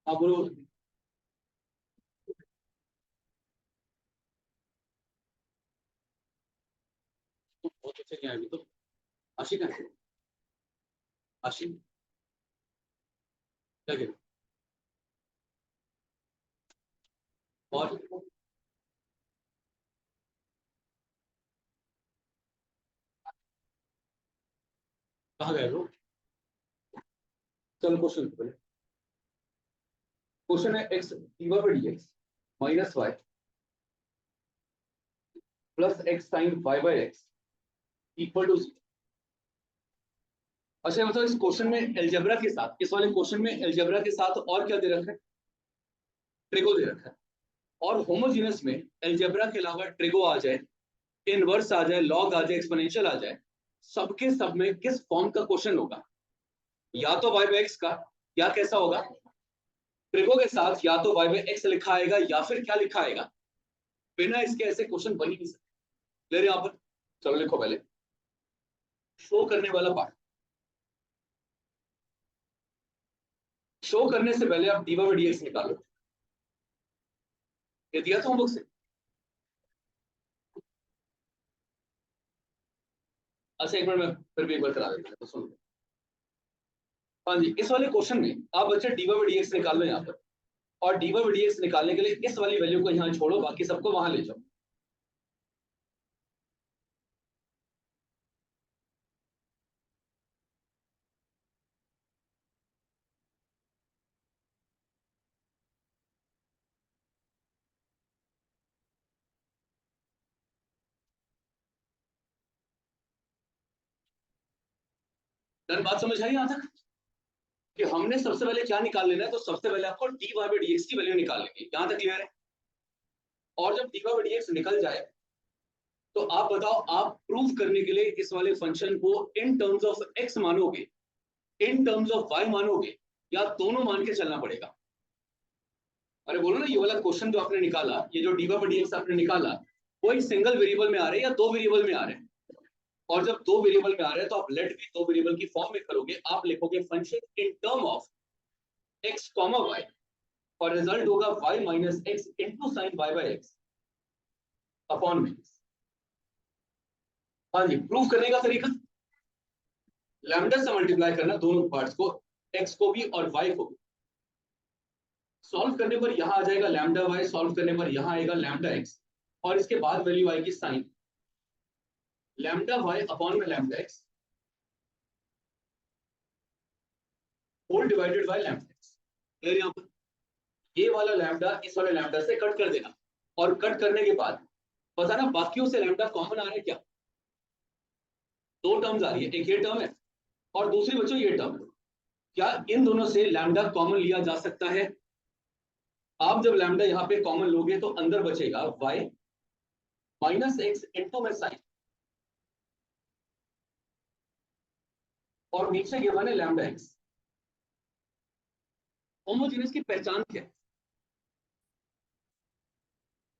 हाँ बोलो। बहुत अच्छे क्या है अभी तो। आशिक है। आशिक क्या कह और कहाँ गए लोग। चलो क्वेश्चन पहले। क्वेश्चन है x dy by d x minus y plus x sine y by x equal to. अच्छा मतलब इस क्वेश्चन में एलजेब्रा के साथ, इस वाले क्वेश्चन में एलजेब्रा के साथ और क्या दे रखा है, ट्रिगो दे रखा है। और होमोजीनस में एलजेब्रा के अलावा ट्रिगो आ जाए, इनवर्स आ जाए, लॉग आ जाए, एक्सपोनेंशियल आ जाए, सबके सब में किस फॉर्म का क्वेश्चन होगा, या तो वाई बाई एक्स का, या कैसा होगा, ट्रिगो के साथ या तो वाई बाई एक्स लिखा आएगा या फिर क्या लिखा आएगा। बिना इसके ऐसे क्वेश्चन बन ही नहीं सकते। ले यहाँ पर चलो लिखो पहले शो करने वाला पार्ट। शो करने से पहले आप डीवा बाई डी एक्स निकालो। ये दिया था बुक से। अच्छा एक मिनट में फिर भी एक बार करा देता हूं, तो सुन लो। हाँ जी, इस वाले क्वेश्चन में आप बच्चे डीवा बाई डी एक्स निकाल लो यहाँ पर। और डीवा बाई डी एक्स निकालने के लिए इस वाली वैल्यू को यहाँ छोड़ो, बाकी सबको वहां ले जाओ। डन, बात समझ आई यहाँ तक कि हमने सबसे पहले क्या निकाल लेना है, तो सबसे पहले आपको d y by d x की वैल्यू निकाल लेंगे। यहाँ तक क्लियर है। और जब d y by d x निकल जाए तो आप बताओ, आप प्रूव करने के लिए इस वाले फंक्शन को इन टर्म्स ऑफ एक्स मानोगे, इन टर्म्स ऑफ वाई मानोगे, या दोनों मान के चलना पड़ेगा। अरे बोलो ना, ये वाला क्वेश्चन जो आपने निकाला, ये जो d y by d x आपने निकाला, वो एक सिंगल वेरिएबल में आ रहे हैं या दो वेरिएबल में आ रहे हैं। और जब दो वेरिएबल में आ रहे हैं तो आप लेट भी दो वेरिएबल की फॉर्म में करोगे। आप लिखोगे function in term of x comma y, और रिजल्ट होगा y minus x into sine y by x upon में। हाँ जी, प्रूफ करने का तरीका लैम्डा से मल्टीप्लाई करना दोनों पार्ट्स को, x को भी और y को भी। सॉल्व करने पर यहां आ जाएगा लैम्डा y, सॉल्व करने पर यहां आएगा लैम्डा x, और इसके बाद वैल्यू आएगी साइन लैम्डा y अपॉन में lambda x whole divided by lambda x। फिर यहां पर ये वाला लैम्डा इस वाले लैम्डा से कट कर देना, और कट करने के बाद पता ना बाकियों से लैम्डा कॉमन आ रहा है क्या। दो टर्म्स आ रही है, एक ये टर्म है और दूसरी बच्चों ये टर्म है। क्या इन दोनों से लैम्डा कॉमन लिया जा सकता है। आप जब लैम्डा यहाँ पे कॉमन लोगे तो अंदर बचेगा y माइनस एक्स इंटू में साइन, और नीचे गिवन है लैम्डा एक्स। होमोजेनियस की पहचान क्या है,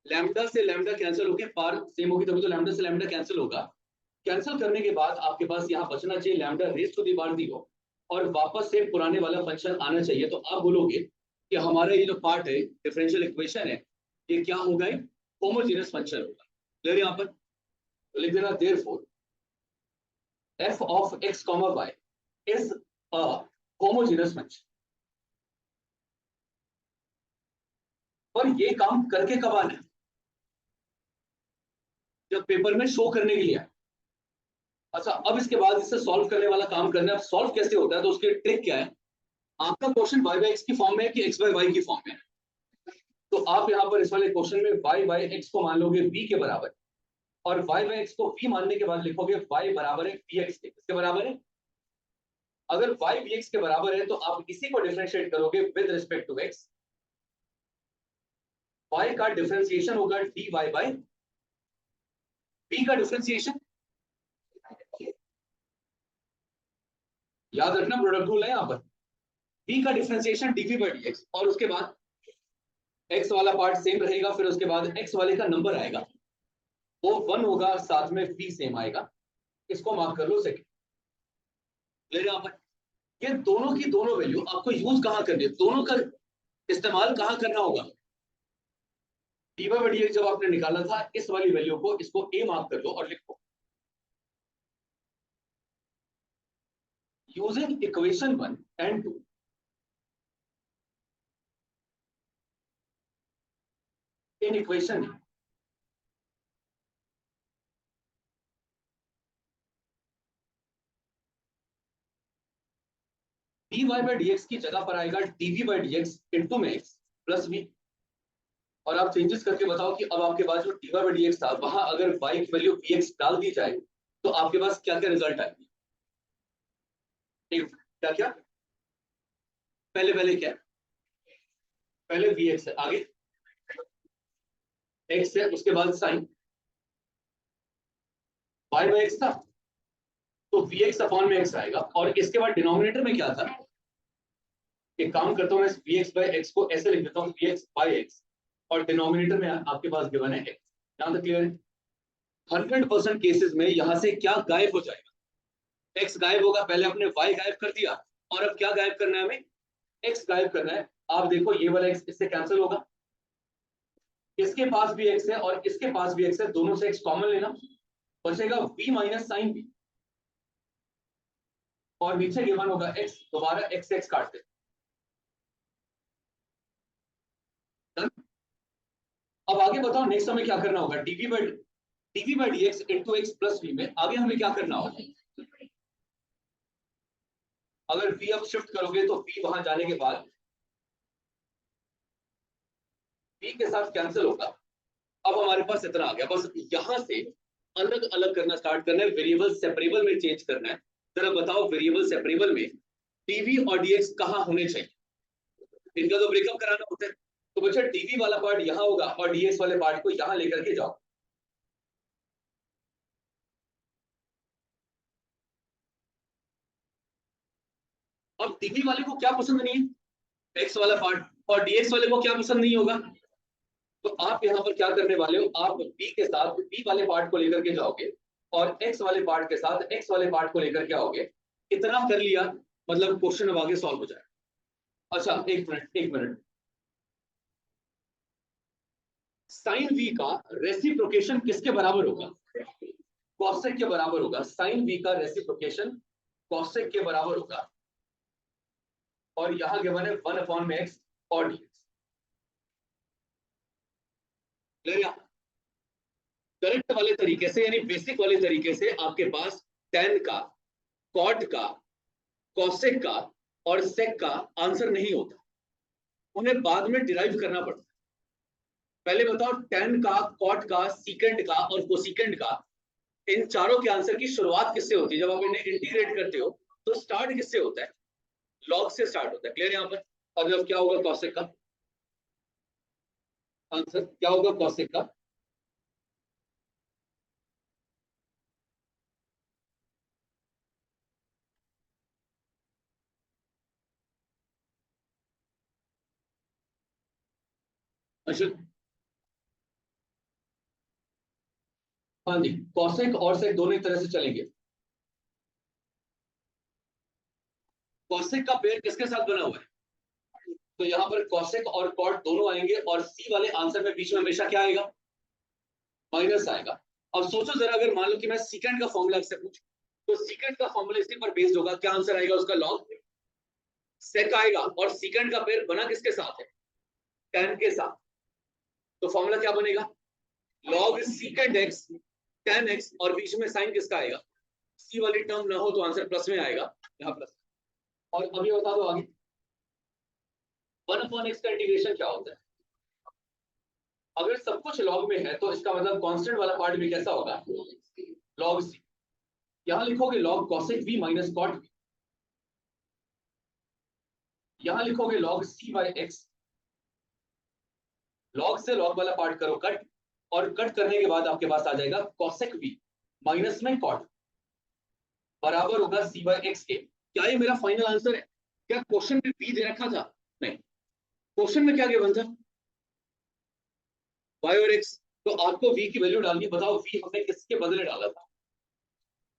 लैम्डा से लैम्डा कैंसिल होकर पार सेम होगी, तभी तो लैम्डा से लैम्डा कैंसिल होगा। कैंसिल करने के बाद आपके पास यहाँ बचना चाहिए lambda raise to the power 0, और वापस से पुराने वाला फंक्शन आना चाहिए। तो आप बोलोगे कि हमारा ये जो पार्ट है डिफरेंशियल इक्वेशन है, ये क्या होगा, होमोजेनियस फंक्शन होगा। क्लियर यहाँ पर तो लिख देना therefore f of x comma y is a homogeneous function। और ये काम करके कब आना है, जब पेपर में शो करने के लिए। अच्छा अब इसके बाद इससे सॉल्व करने वाला काम करना है। अब सॉल्व कैसे होता है तो उसकी ट्रिक क्या है, आपका क्वेश्चन y बाई एक्स की फॉर्म में है कि x बाई वाई की फॉर्म में है। तो आप यहाँ पर इस वाले क्वेश्चन में y बाई एक्स को मान लोगे v के बराबर, और y बाई एक्स को v मानने के बाद लिखोगे y बराबर है vx के। किसके बराबर है, अगर y vx के बराबर है तो आप इसी को डिफरेंशिएट करोगे with respect to x। y का डिफरेंशिएशन होगा dy बाई v का डिफरेंशिएशन, याद रखना प्रोडक्ट रूल है यहाँ पर। v का डिफरेंशिएशन dv बाई dx, और उसके बाद x वाला पार्ट सेम रहेगा, फिर उसके बाद x वाले का नंबर आएगा वो 1 होगा, साथ में v सेम आएगा। इसको मार्क कर लो सेकंड। क्लियर यहाँ पर। ये दोनों की दोनों वैल्यू आपको यूज कहाँ करनी है, दोनों का इस्तेमाल कहाँ करना होगा। डी बाई डी एक्स जब आपने निकाला था, इस वाली वैल्यू को, इसको ए मार्क कर लो और लिखो using equation 1 and 2। In equation d y by d x की जगह पर आएगा dv by d x into में एक्स प्लस वी। और आप चेंजेस करके बताओ कि अब आपके पास जो d y by d x था, वहां अगर वाई की वैल्यू वी एक्स डाल दी जाए तो आपके पास क्या क्या रिजल्ट आएगी। क्या क्या, पहले पहले क्या, पहले वी एक्स है, आगे एक्स है, उसके बाद साइन वाई बाई एक्स था, तो वी एक्स अपॉन में एक्स आएगा। और इसके बाद डिनोमिनेटर में क्या था, एक काम करता हूं मैं, वी एक्स बाई एक्स को ऐसे लिख देता हूँ, वी एक्स बाई एक्स, और डिनोमिनेटर में आपके पास गिवन है एक्स। यहां तक क्लियर है। 100% केसेस में यहां से क्या गायब हो जाएगा, एक्स गायब होगा। पहले आपने वाई गायब कर दिया, और अब क्या गायब करना है हमें, एक्स गायब करना है। आप देखो ये वाला एक्स इससे कैंसिल होगा, इसके पास भी एक्स है और इसके पास भी एक्स है, दोनों से एक्स कॉमन लेना, बचेगा v माइनस साइन v, और नीचे गिवन होगा x, दोबारा x x काट दे। अब आगे बताओ नेक्स्ट हमें क्या करना होगा, dv by d x into x plus v में आगे हमें क्या करना होगा। अगर v अब शिफ्ट करोगे तो v वहां जाने के बाद v के साथ कैंसिल होगा। अब हमारे पास इतना आ गया, बस यहां से अलग अलग करना स्टार्ट करना है, वेरिएबल सेपरेबल में चेंज करना है। जरा बताओ वेरिएबल सेपरेबल में टीवी और डीएक्स कहाँ होने चाहिए, इनका तो ब्रेकअप कराना होता है। तो बच्चा टीवी वाला पार्ट यहाँ होगा और डीएक्स वाले पार्ट को यहाँ लेकर के जाओ। अब टीवी वाले को क्या पसंद नहीं है, एक्स वाला पार्ट, और डीएक्स वाले को क्या पसंद नहीं होगा। तो आप यहाँ पर क्या करने वाले हो, आप बी के साथ बी वाले पार्ट को लेकर के जाओगे और एक्स वाले पार्ट के साथ एक्स वाले पार्ट को लेकर के आओगे। इतना कर लिया, मतलब क्वेश्चन अब आगे सॉल्व हो जाए। अच्छा एक मिनट एक मिनट, साइन वी का रेसिप्रोकेशन किसके बराबर होगा, कॉसेक के बराबर होगा। साइन वी का रेसिप्रोकेशन कॉसेक के बराबर होगा, और यहां गिवन है 1 अपॉन में एक्स और डी। करेक्ट वाले तरीके से, यानी बेसिक वाले तरीके से आपके पास टेन का, कॉट का, कॉसेक का और सेक का आंसर नहीं होता, उन्हें बाद में डिराइव करना पड़ता है। पहले बताओ टेन का, कॉट का, सीकेंड का और कोसिकेंड का, इन चारों के आंसर की शुरुआत किससे होती है। जब आप इन्हें इंटीग्रेट करते हो तो स्टार्ट किससे होता है, लॉग से स्टार्ट होता है। क्लियर यहाँ पर। और जब क्या होगा कॉसेक का आंसर, क्या होगा कॉसेक का, अच्छा हाँ जी, कॉसेक और सेक दोनों ही तरह से चलेंगे। कॉसेक का पेयर किसके साथ बना हुआ है, तो यहाँ पर कॉसेक और कॉट दोनों आएंगे, और सी वाले आंसर में बीच में हमेशा क्या आएगा, माइनस आएगा। अब सोचो जरा, अगर मान लो कि मैं सीकेंड का फॉर्मूला इससे पूछूं, तो सीकेंड का फॉर्मूला इसी पर बेस्ड होगा, क्या आंसर आएगा उसका, लॉग सेक आएगा। और सीकेंड का पेयर बना किसके साथ है, टेन के साथ, तो फॉर्मूला क्या बनेगा, लॉग सीकेंड एक्स टेन एक्स, और बीच में साइन किसका आएगा, सी वाली टर्म ना हो तो आंसर प्लस में आएगा, यहाँ प्लस। और अभी बता दो आगे 1 अपॉन एक्स का इंटीग्रेशन क्या होता है। अगर सब कुछ लॉग में है तो इसका मतलब कांस्टेंट वाला पार्ट भी कैसा होगा, लॉग सी। यहां लिखोगे log cosec V minus cot V, यहां लिखोगे log C by X, log से लॉग वाला पार्ट करो कट, और कट करने के बाद आपके पास आ जाएगा कॉसेक वी माइनस में कॉट, बराबर होगा सी बाई एक्स के। क्या ये मेरा फाइनल आंसर है, क्या क्वेश्चन में वी दे रखा था, नहीं, क्वेश्चन में क्या गिवन था, वाई और एक्स। तो आपको v की वैल्यू डालनी, बताओ v हमने किसके बदले डाला था,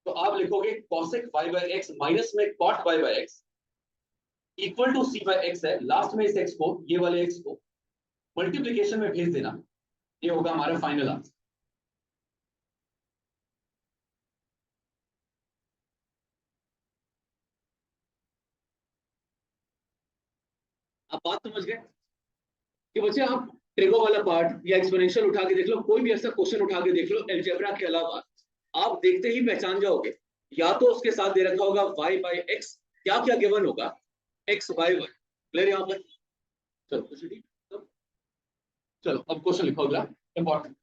तो आप लिखोगे cosec y बाय x माइनस में cot y बाय x, equal to c by x है, लास्ट में इस एक्स को, ये वाले एक्स को मल्टीप्लीकेशन में भेज देना, ये होगा हमारा फाइनल आंसर। आप बात समझ गए कि बच्चे आप ट्रिगो वाला पार्ट या एक्सपोनेंशियल उठा के देख लो, कोई भी ऐसा क्वेश्चन उठा के देख लो अलजेब्रा के अलावा, आप देखते ही पहचान जाओगे, या तो उसके साथ दे रखा होगा y बाई एक्स, क्या क्या गिवन होगा x बाई वाई। क्लियर यहाँ पर? चलो कुछ ठीक, चलो अब क्वेश्चन लिखो अगला इंपॉर्टेंट।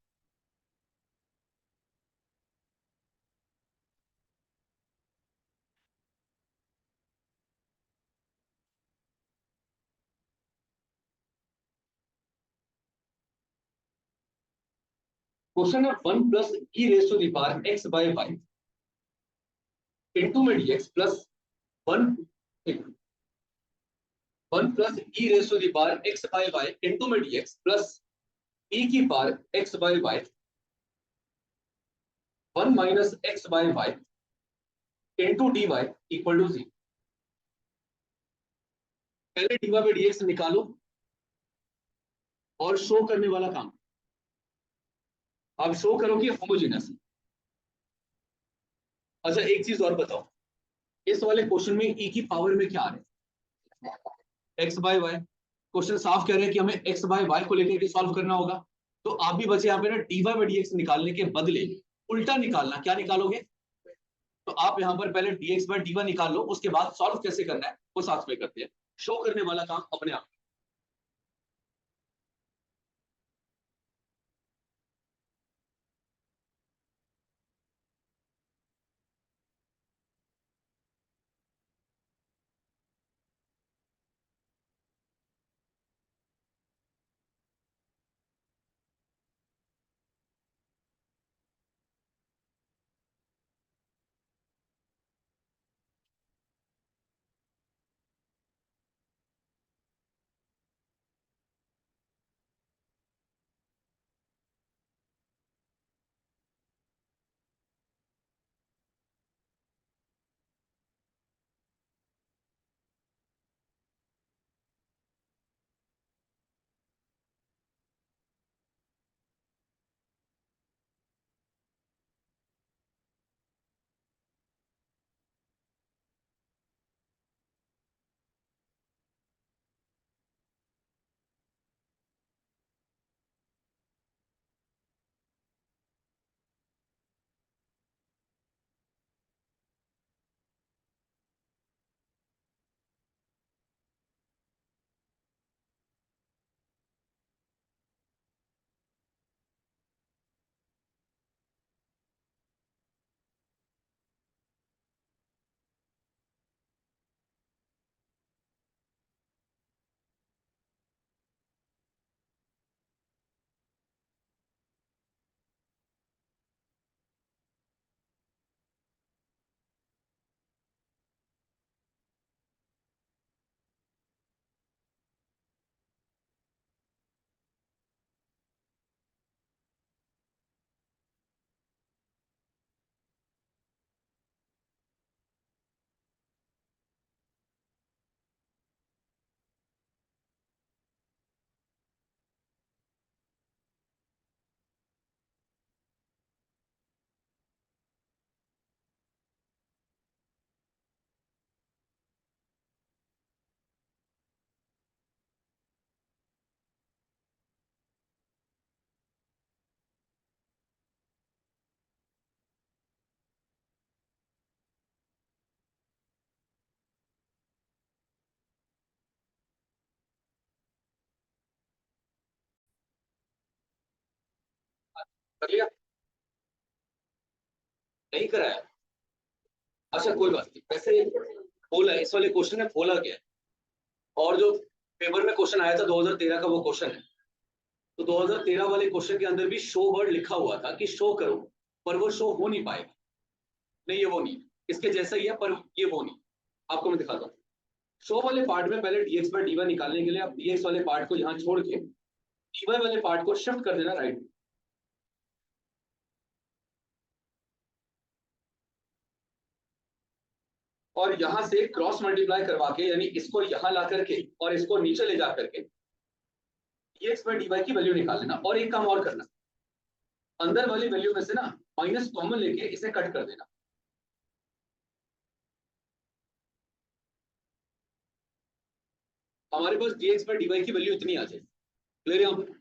क्वेश्चन है 1 plus e raise to the power x by y into में dx plus 1 1 plus e raise to the power x by y into में dx प्लस e की पावर x बाई वाई 1 minus x by y into d y equal to 0। पहले d y by d x निकालो और show करने वाला काम। अब शो करो कि होमोजेनस। अच्छा एक चीज और बताओ, इस वाले क्वेश्चन में ई की पावर में क्या आ रहा है? X by Y. क्वेश्चन साफ कह रहे हैं कि हमें एक्स बाई वाई को लेकर के सॉल्व करना होगा, तो आप भी बचे यहाँ पे ना d y by d x निकालने के बदले उल्टा निकालना। क्या निकालोगे? तो आप यहाँ पर पहले d x by d y निकाल लो, उसके बाद सॉल्व कैसे करना है वो साथ में करते हैं। शो करने वाला काम अपने आप। कर लिया? नहीं कराया? अच्छा कोई बात नहीं, वैसे बोला इस वाले क्वेश्चन में बोला गया है, और जो पेपर में क्वेश्चन आया था 2013 का वो क्वेश्चन है, तो 2013 वाले क्वेश्चन के अंदर भी शो वर्ड लिखा हुआ था कि शो करो, पर वो शो हो नहीं पाएगा। नहीं ये वो नहीं, इसके जैसा ही है पर ये वो नहीं। आपको मैं दिखाता हूँ। शो वाले पार्ट में पहले dx बाई dy निकालने के लिए आप dx वाले पार्ट को यहाँ छोड़ के dy वाले पार्ट को शिफ्ट कर देना राइट। और यहां से क्रॉस मल्टीप्लाई करवा के, यानी इसको यहां ला करके और इसको नीचे ले जा करके dx बाई dy की वैल्यू निकाल लेना। और एक काम और करना, अंदर वाली वैल्यू में से ना माइनस कॉमन लेके इसे कट कर देना। हमारे पास dx बाई dy की वैल्यू इतनी आ जाए। क्लियर यहां पर?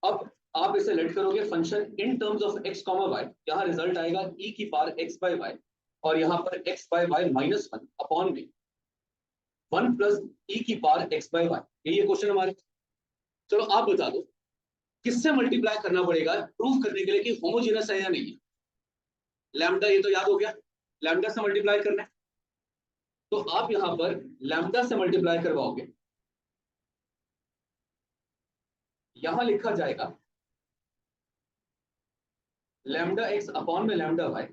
अब आप इसे लेट करोगे function in terms of x comma y, यहाँ रिजल्ट आएगा e की पावर x बाई वाई, और यहाँ पर x by y minus one upon में 1 प्लस e की पावर x बाई वाई। यही है क्वेश्चन हमारे। चलो आप बता दो किससे मल्टीप्लाई करना पड़ेगा प्रूव करने के लिए कि होमोजेनस है या नहीं है। लैम्डा, ये तो याद हो गया, लैम्डा से मल्टीप्लाई करना है। तो आप यहां पर लैम्डा से मल्टीप्लाई करवाओगे, यहां लिखा जाएगा लैम्डा एक्स अपॉन में lambda y,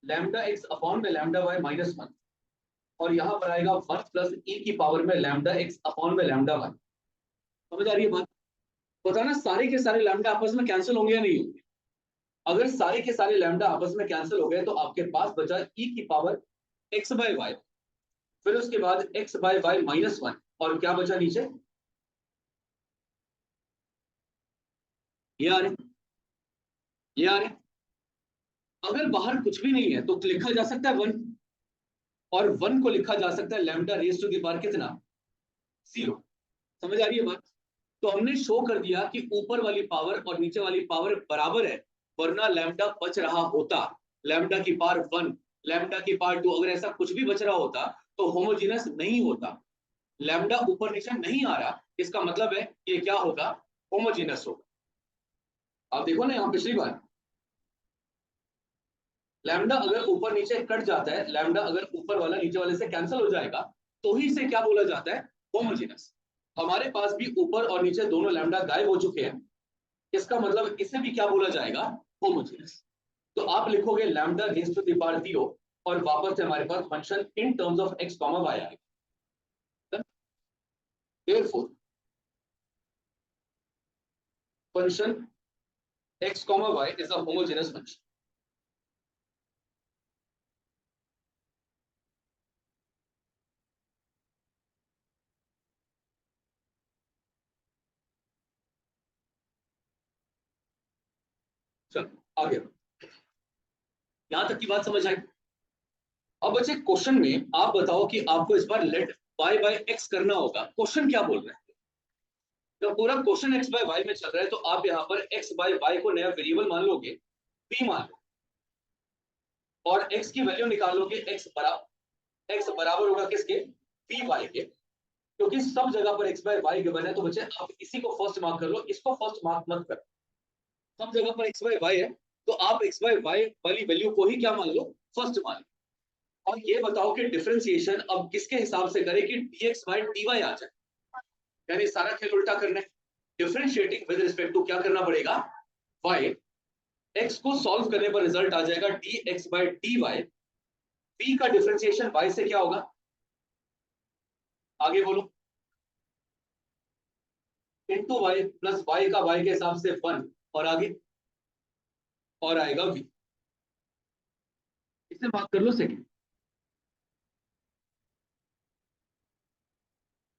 lambda x upon में लैम्डा वाई माइनस वन, और यहां पर आएगा 1 प्लस ई की पावर में लैम्डा एक्स अपॉन में लैम्डा वाई। समझ आ रही है बात? पता ना सारे के सारे लैम्डा आपस में कैंसिल होंगे या नहीं होंगे? अगर सारे के सारे लैम्डा आपस में कैंसिल हो गए तो आपके पास बचा ई की पावर एक्स बाई वाई, फिर उसके बाद x by y minus one, और क्या बचा नीचे? ये आ रहे, ये आ रहे। अगर बाहर कुछ भी नहीं है तो लिखा जा सकता है वन, और वन को लिखा जा सकता है lambda raise to the power कितना? 0। समझ आ रही है बात? तो हमने शो कर दिया कि ऊपर वाली पावर और नीचे वाली पावर बराबर है, वरना लैम्डा बच रहा होता, लैम्डा की पावर 1, लैम्डा की पावर 2, अगर ऐसा कुछ भी बच रहा होता तो होमोजेनस नहीं होता। लैम्डा ऊपर नीचे नहीं आ रहा, इसका मतलब है ये क्या होगा? होमोजेनस होगा। आप देखो ना यहाँ पिछली बार लैम्डा अगर ऊपर नीचे कट जाता है, लैम्डा अगर ऊपर वाला नीचे वाले से कैंसिल हो जाएगा तो ही इसे क्या बोला जाता है? होमोजेनस। हमारे पास भी ऊपर और नीचे दोनों लैम्डा गायब हो चुके हैं, इसका मतलब इसे भी क्या बोला जाएगा? होमोजेनस। तो आप लिखोगे lambda raise to the power 0, और वापस से हमारे पास function in terms of x comma y आएगा। Therefore function x comma y is a homogeneous function. चलो आगे, यहां तक की बात समझ आई? अब बच्चे क्वेश्चन में आप बताओ कि आपको इस बार लेट y बाय x करना होगा। क्वेश्चन क्या बोल रहे हैं? तो पूरा क्वेश्चन x बाय y में चल रहा है, तो आप यहाँ पर x बाय y को नया वेरिएबल मान लोगे, p मान लो, और x की वैल्यू निकालोगे। x बराबर होगा किसके? पी वाई के। क्योंकि सब जगह पर x बाय वाई गिवन है, तो बच्चे आप इसी को फर्स्ट मार्क कर लो, इसको फर्स्ट मार्क मत कर। सब जगह पर x बाय वाई है, तो आप x बाय वाई वाली वैल्यू को ही क्या मान लो? फर्स्ट मान लो। और ये बताओ कि डिफरेंशिएशन अब किसके हिसाब से करें कि dx बाय dy आ जाए, यानी सारा खेल उल्टा करना है। डिफरेंशिएटिंग विद रिस्पेक्ट टू क्या करना पड़ेगा? y। x को सॉल्व करने पर रिजल्ट आ जाएगा dx बाय dy। p का डिफरेंशिएशन y से क्या होगा? आगे बोलो। इंटू वाई प्लस वाई का वाई के हिसाब से 1, और आगे और आएगा v। इसे मार्क कर लो सेकंड।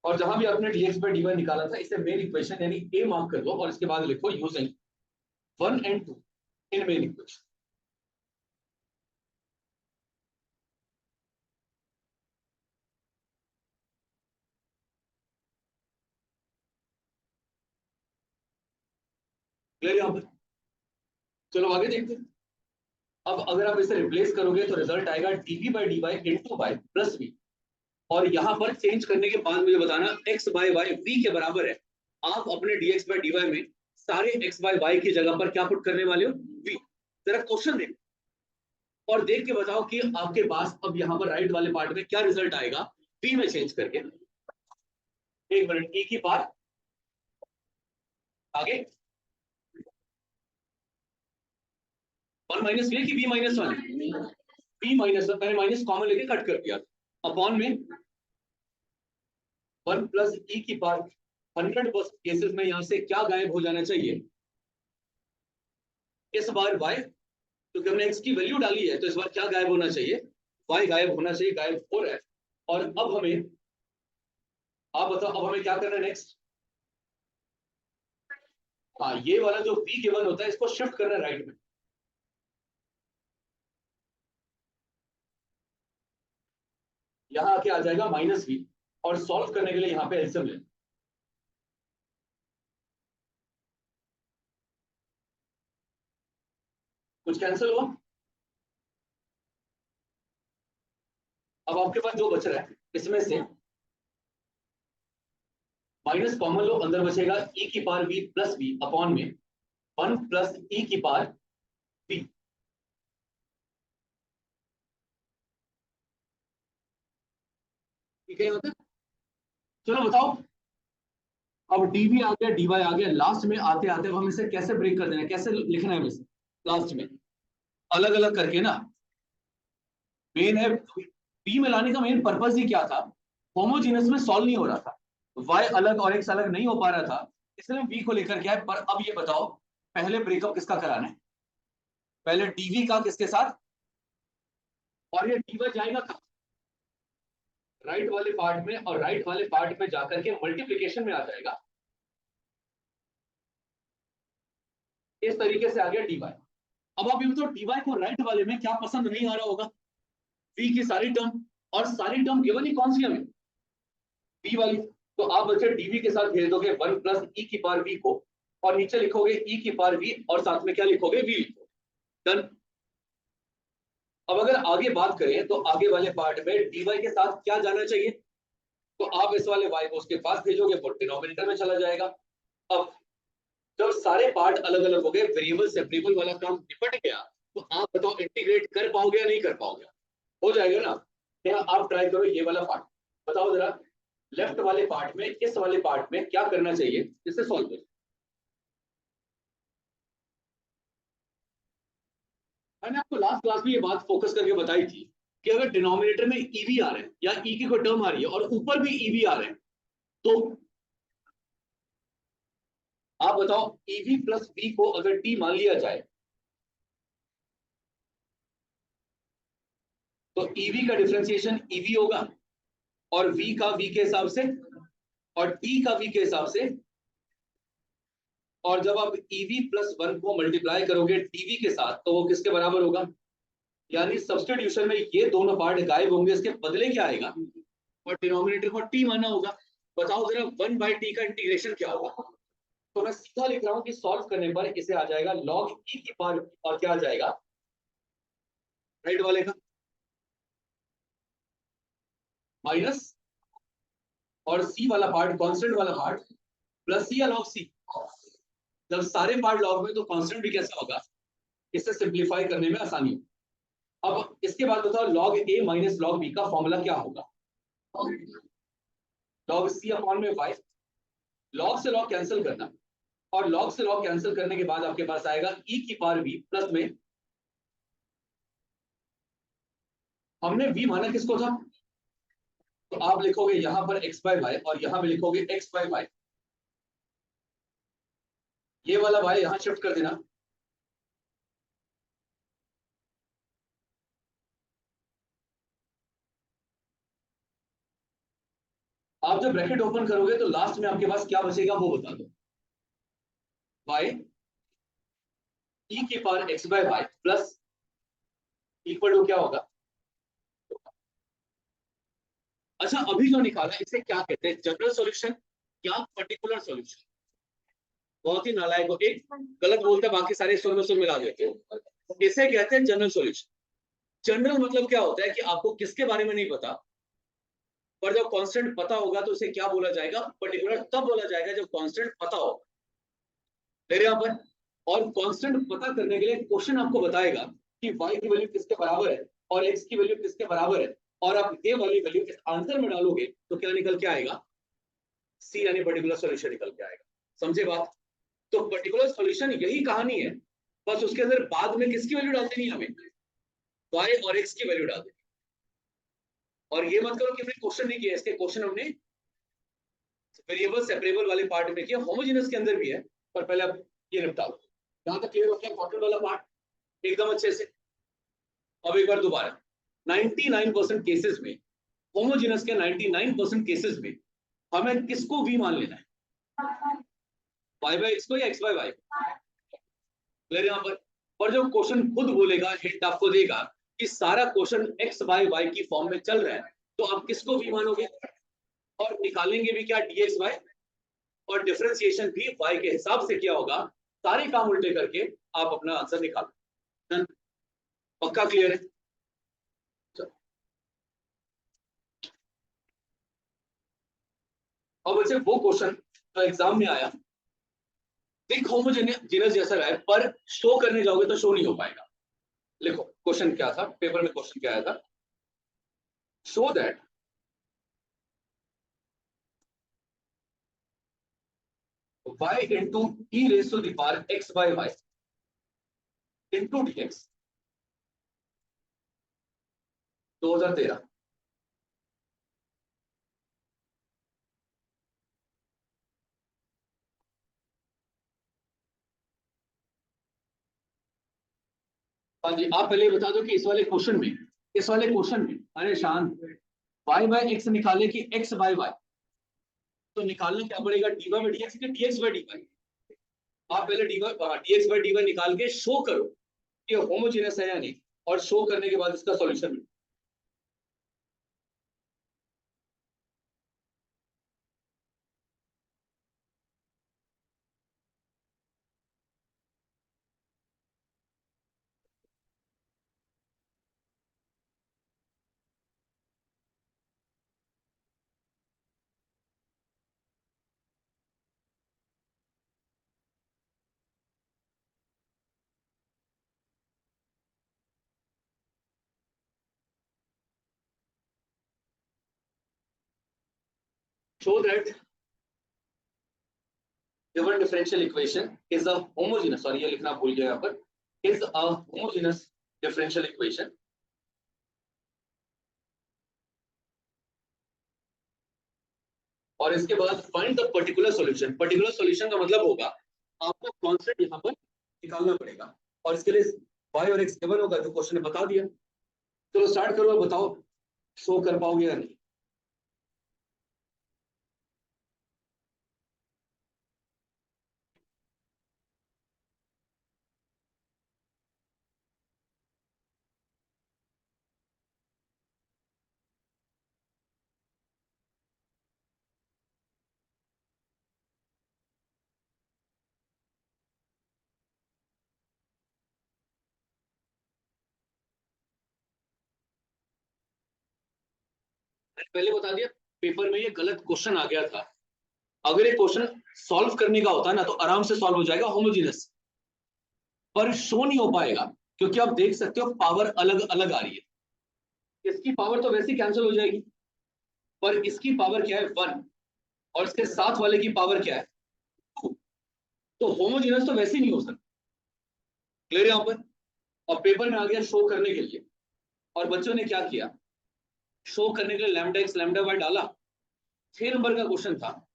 और जहां भी आपने dx by dy निकाला था, इसे मेन इक्वेशन यानी a मार्क कर लो, और इसके बाद लिखो using 1 and 2 in main equation. Clear यहां पर? चलो आगे देखते हैं। अब अगर आप इसे रिप्लेस करोगे तो रिजल्ट आएगा dv by dy into y plus v, और यहां पर चेंज करने के बाद मुझे बताना x by y v के बराबर है। आप अपने dx by dy में सारे x by y की जगह पर क्या पुट करने वाले हो? v। जरा क्वेश्चन देखो और देख के बताओ कि आपके पास अब यहाँ पर राइट वाले पार्ट में क्या रिजल्ट आएगा v में चेंज करके। एक मिनट, e की पावर आगे 1 माइनस v की v माइनस 1, v माइनस 1 मैंने माइनस कॉमन लेके कट कर दिया, अपॉन में 1 प्लस e की पावर 100% केसेस में यहां से क्या गायब हो जाना चाहिए? इस बार y क्योंकि हमने x की वैल्यू डाली है तो इस बार क्या गायब होना चाहिए, y गायब होना चाहिए, गायब हो रहा है। और अब हमें, आप बताओ अब हमें क्या करना है नेक्स्ट। हाँ, ये वाला जो v गिवन होता है इसको शिफ्ट करना है राइट में। यहाँ आके आ जाएगा -v, और सॉल्व करने के लिए यहाँ पे एलसीएम ले। कुछ कैंसिल हुआ, अब आपके पास जो बच रहा है इसमें से माइनस कॉमन लो, अंदर बचेगा e की power v plus v upon में 1 प्लस e की पावर v। ठीक है यहाँ तक, चलो बताओ। अब dv आ गया, dy आ गया, लास्ट में आते आते हम इसे कैसे ब्रेक कर देना है, कैसे लिखना है इसे लास्ट में, अलग अलग करके ना। मेन है p में लाने का मेन पर्पस ही क्या था, होमोजीनियस में सॉल्व नहीं हो रहा था, y अलग और x अलग नहीं हो पा रहा था, इसलिए v को लेकर के आए। पर अब ये बताओ पहले ब्रेकअप किसका कराना है, पहले dv का किसके साथ, और ये dy जाएगा कहाँ, राइट वाले पार्ट में, और राइट वाले पार्ट में जाकर के मल्टीप्लीकेशन में आ जाएगा। इस तरीके से आ गया dy। अब आप ये बताओ dy को राइट वाले में क्या पसंद नहीं आ रहा होगा, v की सारी टर्म, और सारी टर्म गिवन ही कौन सी हमें, v वाली। तो आप बच्चे dv के साथ भेज दोगे 1 प्लस e की पावर v को, और नीचे लिखोगे e की पावर v, और साथ में क्या लिखोगे, v लिखोगे। डन। अब अगर आगे बात करें तो आगे वाले पार्ट में dy के साथ क्या जाना चाहिए, तो आप इस वाले y को उसके पास भेजोगे, वो डिनोमिनेटर में चला जाएगा। अब जब सारे पार्ट अलग अलग हो गए, वेरिएबल सेपरेबल वाला काम निपट गया, तो आप बताओ इंटीग्रेट कर पाओगे या नहीं कर पाओगे, हो जाएगा ना। क्या आप ट्राई करो ये वाला पार्ट, बताओ जरा लेफ्ट वाले पार्ट में, इस वाले पार्ट में क्या करना चाहिए इसे सॉल्व करो। मैंने आपको लास्ट क्लास में ये बात फोकस करके बताई थी कि अगर डिनोमिनेटर में ईवी आ रहे हैं या ई की कोई टर्म आ रही है और ऊपर भी ईवी आ रहे हैं, तो आप बताओ ईवी प्लस वी को अगर टी मान लिया जाए तो ईवी का डिफरेंशिएशन ईवी होगा, और वी का वी के हिसाब से, और टी का वी के हिसाब से। और जब आप ईवी प्लस 1 को मल्टीप्लाई करोगे टीवी के साथ तो वो किसके बराबर होगा, यानी सब्स्टिट्यूशन में ये दोनों पार्ट गायब होंगे, इसके बदले क्या आएगा, और डिनोमिनेटर को टी माना होगा। बताओ जरा 1/t का इंटीग्रेशन क्या होगा। तो मैं सीधा लिख रहा हूं कि सॉल्व करने पर इसे आ जाएगा log e की पावर, और क्या आ जाएगा राइट वाले का माइनस, और c वाला पार्ट कांस्टेंट वाला पार्ट प्लस c या log c। जब सारे पार्ट लॉग में तो कांस्टेंट भी कैसा होगा, इससे सिंप्लीफाई करने में आसानी हो। अब इसके बाद बताओ log a minus log b का फॉर्मूला क्या होगा, log c अपॉन में y, log से log कैंसिल करना, और log से log कैंसिल करने के बाद आपके पास आएगा e की पावर v प्लस में, हमने v माना किसको था, तो आप लिखोगे यहां पर x बाय वाई, और यहां पे लिखोगे x बाय वाई, ये वाला y यहां शिफ्ट कर देना। आप जब ब्रैकेट ओपन करोगे तो लास्ट में आपके पास क्या बचेगा वो बता दो, y e की power x by y plus equal to क्या होगा। अच्छा अभी जो निकाला इसे क्या कहते हैं, जनरल सॉल्यूशन या पर्टिकुलर सॉल्यूशन। बहुत ही नालायक हो, एक गलत बोलते बाकी सारे सॉल्यूशन मिला देते हो। इसे कहते हैं जनरल सॉल्यूशन। जनरल मतलब क्या होता है कि आपको किसके बारे में नहीं पता, पर जब कांस्टेंट पता होगा तो उसे क्या बोला जाएगा, पर्टिकुलर तब बोला जाएगा जब कांस्टेंट पता हो मेरे यहाँ पर। और कांस्टेंट पता करने के लिए क्वेश्चन आपको बताएगा कि y की वैल्यू किसके बराबर है और x की वैल्यू किसके बराबर है, और आप ये वाली वैल्यू इस आंसर में डालोगे तो क्या निकल के आएगा, सी यानी पर्टिकुलर सॉल्यूशन निकल के आएगा। समझे बात। तो पर्टिकुलर सॉल्यूशन यही कहानी है, बस उसके अंदर बाद में किसकी वैल्यू डाल देनी है हमें, y और x की वैल्यू डाल देनी। और ये मत करो कि हमने क्वेश्चन नहीं किया, इसके क्वेश्चन हमने वेरिएबल सेपरेबल वाले पार्ट में किया, होमोजेनस के अंदर भी है, पर पहले आप ये निपटा लो। यहां तक क्लियर हो गया इंपॉर्टेंट वाला पार्ट। एकदम अच्छे से। अब एक बार दोबारा, 99% केसेस में, होमोजेनस के 99% केसेस में हमें किसको v मान लेना है, y बाय एक्स को या x बाय वाई। क्लियर यहाँ पर जो क्वेश्चन खुद बोलेगा, हिंट आपको देगा कि सारा क्वेश्चन x बाय वाई की फॉर्म में चल रहा है, तो आप किसको v मानोगे, और निकालेंगे भी क्या, dx बाय, और डिफरेंशिएशन भी y के हिसाब से क्या होगा, सारे काम उल्टे करके आप अपना आंसर निकालो। पक्का क्लियर है। अब वैसे वो क्वेश्चन जो एग्जाम में आया, एक होमोजेनस जैसा रहा है, पर शो करने जाओगे तो शो नहीं हो पाएगा। लिखो क्वेश्चन क्या था, पेपर में क्वेश्चन क्या आया था, show that y into e raised to the power x by y into dx, 2013। हाँ जी, आप पहले बता दो कि इस वाले क्वेश्चन में, अरे शांत, y बाय एक्स निकाले कि x बाय वाई, तो निकालना क्या पड़ेगा, dy बाय dx कि dx बाय dy। आप पहले dx बाय dy निकाल के शो करो कि होमोजेनस है या नहीं, और शो करने के बाद इसका solution. Show that given differential equation is a homogeneous, sorry ये लिखना भूल गया यहाँ पर, is a homogeneous differential equation और इसके बाद find the particular solution। particular solution का मतलब होगा आपको कांस्टेंट यहाँ पर निकालना पड़ेगा, और इसके लिए y और x गिवन होगा जो क्वेश्चन ने बता दिया। चलो स्टार्ट करो और बताओ शो कर पाओगे या नहीं। पहले बता दिया, पेपर में ये गलत क्वेश्चन आ गया था। अगर ये क्वेश्चन सॉल्व करने का होता ना तो आराम से सॉल्व हो जाएगा होमोजेनस, पर शो नहीं हो पाएगा क्योंकि आप देख सकते हो पावर अलग अलग आ रही है। इसकी पावर तो वैसे ही कैंसिल हो जाएगी, पर इसकी पावर क्या है 1, और इसके साथ वाले की पावर क्या है 2, तो होमोजेनस तो वैसे ही नहीं हो सकता। क्लियर यहाँ पर। और पेपर में आ गया शो करने के लिए, और बच्चों ने क्या किया, शो करने के लिए लैम्डा एक्स लैम्डा वाई डाला। 6 नंबर का क्वेश्चन था,